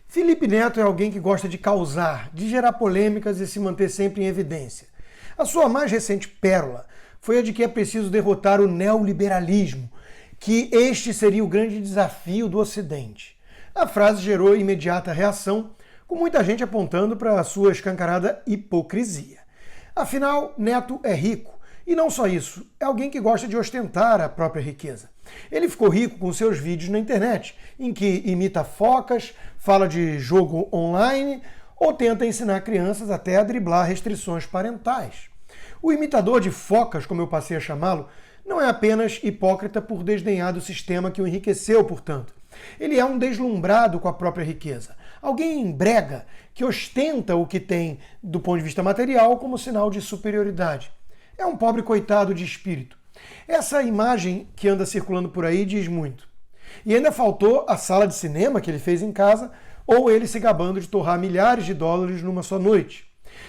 Felipe Neto é alguém que gosta de causar, de gerar polêmicas e se manter sempre em evidência. A sua mais recente pérola foi a de que é preciso derrotar o neoliberalismo, que este seria o grande desafio do Ocidente. A frase gerou imediata reação, com muita gente apontando para a sua escancarada hipocrisia. Afinal, Neto é rico. E não só isso, é alguém que gosta de ostentar a própria riqueza. Ele ficou rico com seus vídeos na internet, em que imita focas, fala de jogo online ou tenta ensinar crianças até a driblar restrições parentais. O imitador de focas, como eu passei a chamá-lo, não é apenas hipócrita por desdenhar do sistema que o enriqueceu, portanto. Ele é um deslumbrado com a própria riqueza. Alguém brega que ostenta o que tem do ponto de vista material como sinal de superioridade. É um pobre coitado de espírito. Essa imagem que anda circulando por aí diz muito. E ainda faltou a sala de cinema que ele fez em casa, ou ele se gabando de torrar milhares de dólares numa só noite.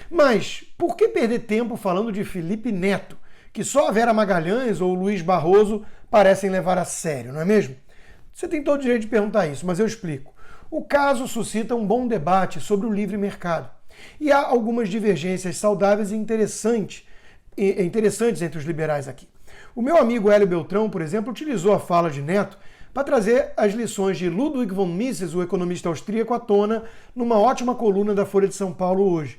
Mas por que perder tempo falando de Felipe Neto, que só a Vera Magalhães ou o Luiz Barroso parecem levar a sério, não é mesmo? Você tem todo o direito de perguntar isso, mas eu explico. O caso suscita um bom debate sobre o livre mercado. E há algumas divergências saudáveis e interessantes entre os liberais aqui. O meu amigo Hélio Beltrão, por exemplo, utilizou a fala de Neto para trazer as lições de Ludwig von Mises, o economista austríaco, à tona numa ótima coluna da Folha de São Paulo hoje.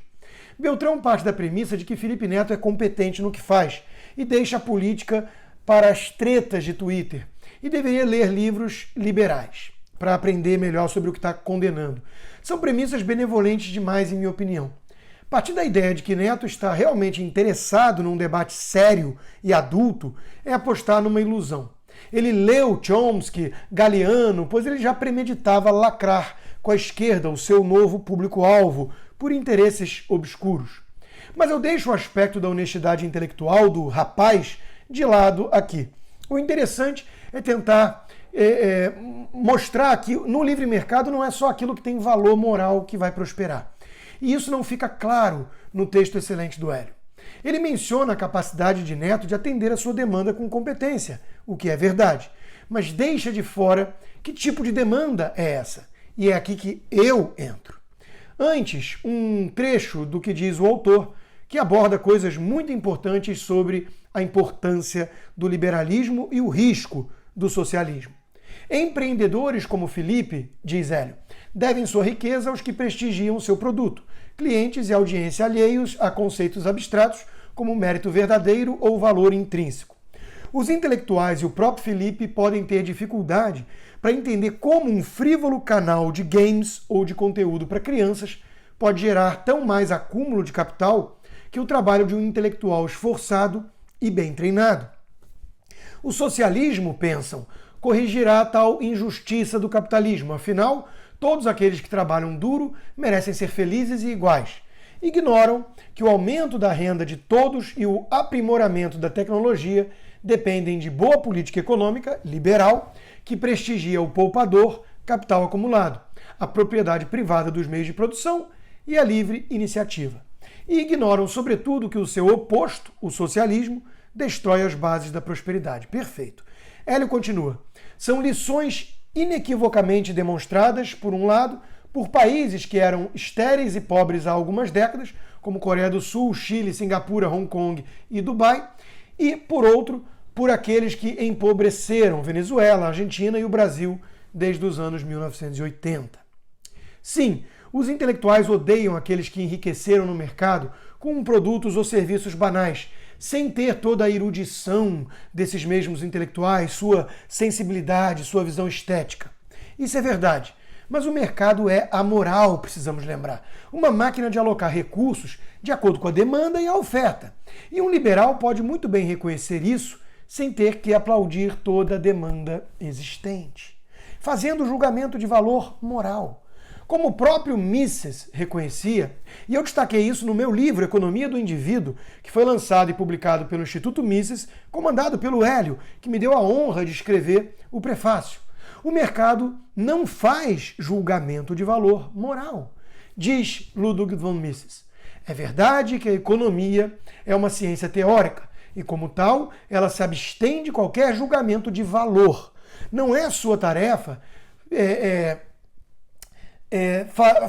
Beltrão parte da premissa de que Felipe Neto é competente no que faz e deixa a política para as tretas de Twitter e deveria ler livros liberais para aprender melhor sobre o que está condenando. São premissas benevolentes demais, em minha opinião. Partir da ideia de que Neto está realmente interessado num debate sério e adulto é apostar numa ilusão. Ele leu Chomsky, Galeano, pois ele já premeditava lacrar com a esquerda o seu novo público-alvo por interesses obscuros. Mas eu deixo o aspecto da honestidade intelectual do rapaz de lado aqui. O interessante é tentar mostrar que no livre mercado não é só aquilo que tem valor moral que vai prosperar. E isso não fica claro no texto excelente do Hélio. Ele menciona a capacidade de Neto de atender a sua demanda com competência, o que é verdade, mas deixa de fora que tipo de demanda é essa. E é aqui que eu entro. Antes, um trecho do que diz o autor, que aborda coisas muito importantes sobre a importância do liberalismo e o risco do socialismo. Empreendedores como Felipe, diz Hélio, devem sua riqueza aos que prestigiam seu produto, clientes e audiência alheios a conceitos abstratos como mérito verdadeiro ou valor intrínseco. Os intelectuais e o próprio Felipe podem ter dificuldade para entender como um frívolo canal de games ou de conteúdo para crianças pode gerar tão mais acúmulo de capital que o trabalho de um intelectual esforçado e bem treinado. O socialismo, pensam, corrigirá tal injustiça do capitalismo. Afinal, todos aqueles que trabalham duro merecem ser felizes e iguais. Ignoram que o aumento da renda de todos e o aprimoramento da tecnologia dependem de boa política econômica liberal que prestigia o poupador, capital acumulado, a propriedade privada dos meios de produção e a livre iniciativa. E ignoram, sobretudo, que o seu oposto, o socialismo, destrói as bases da prosperidade. Perfeito. Hélio continua. São lições inequivocamente demonstradas, por um lado, por países que eram estéreis e pobres há algumas décadas, como Coreia do Sul, Chile, Singapura, Hong Kong e Dubai, e, por outro, por aqueles que empobreceram Venezuela, Argentina e o Brasil desde os anos 1980. Sim, os intelectuais odeiam aqueles que enriqueceram no mercado com produtos ou serviços banais, sem ter toda a erudição desses mesmos intelectuais, sua sensibilidade, sua visão estética. Isso é verdade, mas o mercado é amoral, precisamos lembrar. Uma máquina de alocar recursos de acordo com a demanda e a oferta. E um liberal pode muito bem reconhecer isso sem ter que aplaudir toda a demanda existente, fazendo julgamento de valor moral. Como o próprio Mises reconhecia, e eu destaquei isso no meu livro Economia do Indivíduo, que foi lançado e publicado pelo Instituto Mises, comandado pelo Hélio, que me deu a honra de escrever o prefácio. O mercado não faz julgamento de valor moral, diz Ludwig von Mises. É verdade que a economia é uma ciência teórica, e como tal, ela se abstém de qualquer julgamento de valor. Não é sua tarefa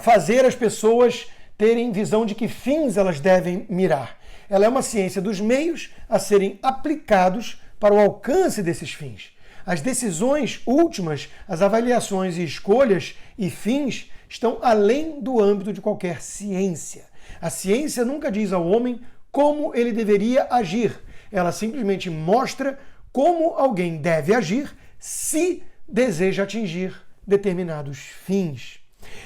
fazer as pessoas terem visão de que fins elas devem mirar. Ela é uma ciência dos meios a serem aplicados para o alcance desses fins. As decisões últimas, as avaliações e escolhas e fins estão além do âmbito de qualquer ciência. A ciência nunca diz ao homem como ele deveria agir. Ela simplesmente mostra como alguém deve agir se deseja atingir determinados fins.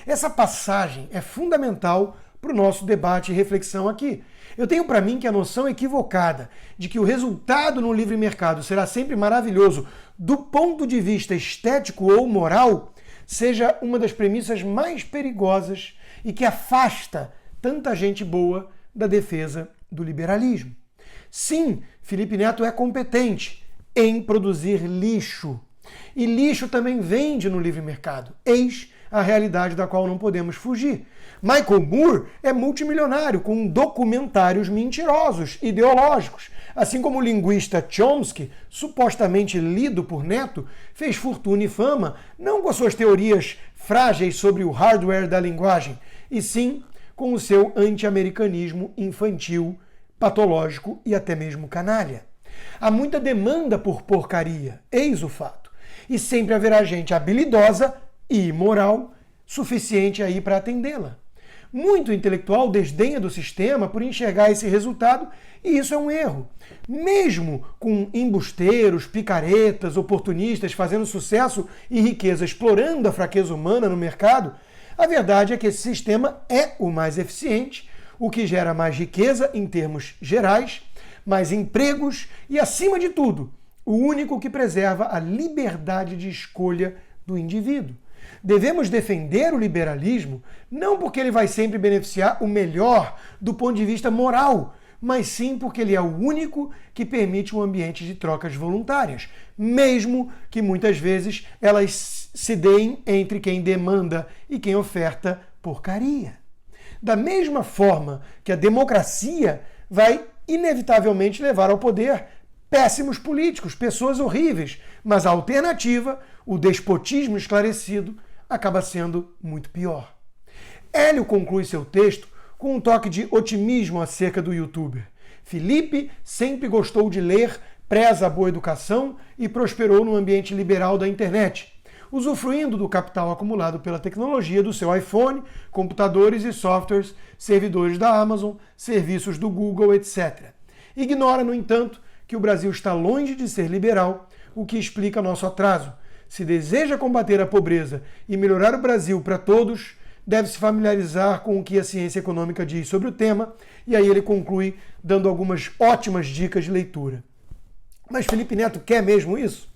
Essa passagem é fundamental para o nosso debate e reflexão aqui. Eu tenho para mim que a noção equivocada de que o resultado no livre mercado será sempre maravilhoso do ponto de vista estético ou moral seja uma das premissas mais perigosas e que afasta tanta gente boa da defesa do liberalismo. Sim, Felipe Neto é competente em produzir lixo. E lixo também vende no livre mercado. Eis a realidade da qual não podemos fugir. Michael Moore é multimilionário com documentários mentirosos, ideológicos. Assim como o linguista Chomsky, supostamente lido por Neto, fez fortuna e fama não com as suas teorias frágeis sobre o hardware da linguagem, e sim com o seu anti-americanismo infantil, patológico e até mesmo canalha. Há muita demanda por porcaria, eis o fato. E sempre haverá gente habilidosa e imoral suficiente aí para atendê-la. Muito intelectual desdenha do sistema por enxergar esse resultado, e isso é um erro. Mesmo com embusteiros, picaretas, oportunistas fazendo sucesso e riqueza explorando a fraqueza humana no mercado, a verdade é que esse sistema é o mais eficiente, o que gera mais riqueza em termos gerais, mais empregos e, acima de tudo, o único que preserva a liberdade de escolha do indivíduo. Devemos defender o liberalismo não porque ele vai sempre beneficiar o melhor do ponto de vista moral, mas sim porque ele é o único que permite um ambiente de trocas voluntárias, mesmo que muitas vezes elas se deem entre quem demanda e quem oferta porcaria. Da mesma forma que a democracia vai inevitavelmente levar ao poder péssimos políticos, pessoas horríveis, mas a alternativa, o despotismo esclarecido, acaba sendo muito pior. Hélio conclui seu texto com um toque de otimismo acerca do youtuber. Felipe sempre gostou de ler, preza a boa educação e prosperou no ambiente liberal da internet, usufruindo do capital acumulado pela tecnologia do seu iPhone, computadores e softwares, servidores da Amazon, serviços do Google, etc. Ignora, no entanto, que o Brasil está longe de ser liberal, o que explica nosso atraso. Se deseja combater a pobreza e melhorar o Brasil para todos, deve se familiarizar com o que a ciência econômica diz sobre o tema, e aí ele conclui dando algumas ótimas dicas de leitura. Mas Felipe Neto quer mesmo isso?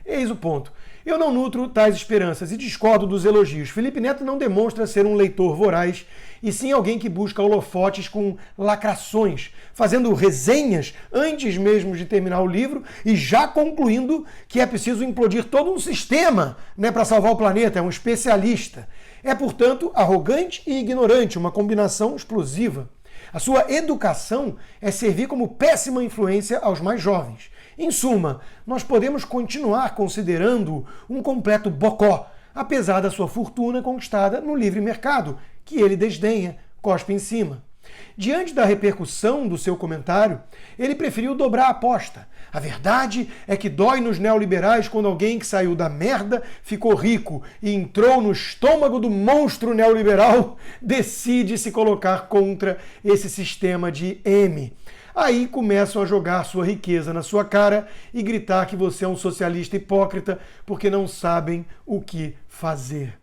Eis o ponto. Eu não nutro tais esperanças e discordo dos elogios. Felipe Neto não demonstra ser um leitor voraz, e sim alguém que busca holofotes com lacrações, fazendo resenhas antes mesmo de terminar o livro e já concluindo que é preciso implodir todo um sistema, para salvar o planeta. É um especialista. É, portanto, arrogante e ignorante, uma combinação explosiva. A sua educação é servir como péssima influência aos mais jovens. Em suma, nós podemos continuar considerando-o um completo bocó, apesar da sua fortuna conquistada no livre mercado, que ele desdenha, cospe em cima. Diante da repercussão do seu comentário, ele preferiu dobrar a aposta. A verdade é que dói nos neoliberais quando alguém que saiu da merda, ficou rico e entrou no estômago do monstro neoliberal decide se colocar contra esse sistema de M. Aí começam a jogar sua riqueza na sua cara e gritar que você é um socialista hipócrita porque não sabem o que fazer.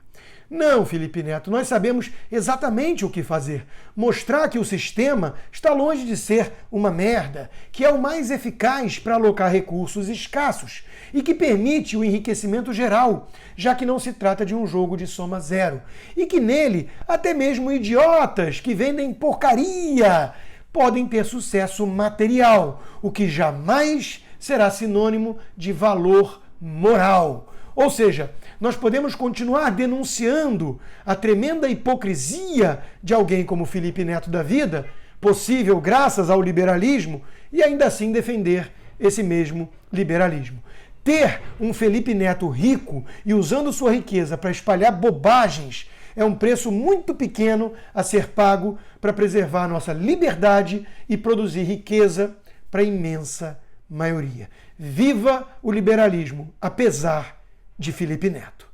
Não, Felipe Neto, nós sabemos exatamente o que fazer. Mostrar que o sistema está longe de ser uma merda, que é o mais eficaz para alocar recursos escassos e que permite o enriquecimento geral, já que não se trata de um jogo de soma zero. E que nele, até mesmo idiotas que vendem porcaria podem ter sucesso material, o que jamais será sinônimo de valor moral. Ou seja, nós podemos continuar denunciando a tremenda hipocrisia de alguém como Felipe Neto da vida, possível graças ao liberalismo, e ainda assim defender esse mesmo liberalismo. Ter um Felipe Neto rico e usando sua riqueza para espalhar bobagens é um preço muito pequeno a ser pago para preservar nossa liberdade e produzir riqueza para a imensa maioria. Viva o liberalismo, apesar de Felipe Neto.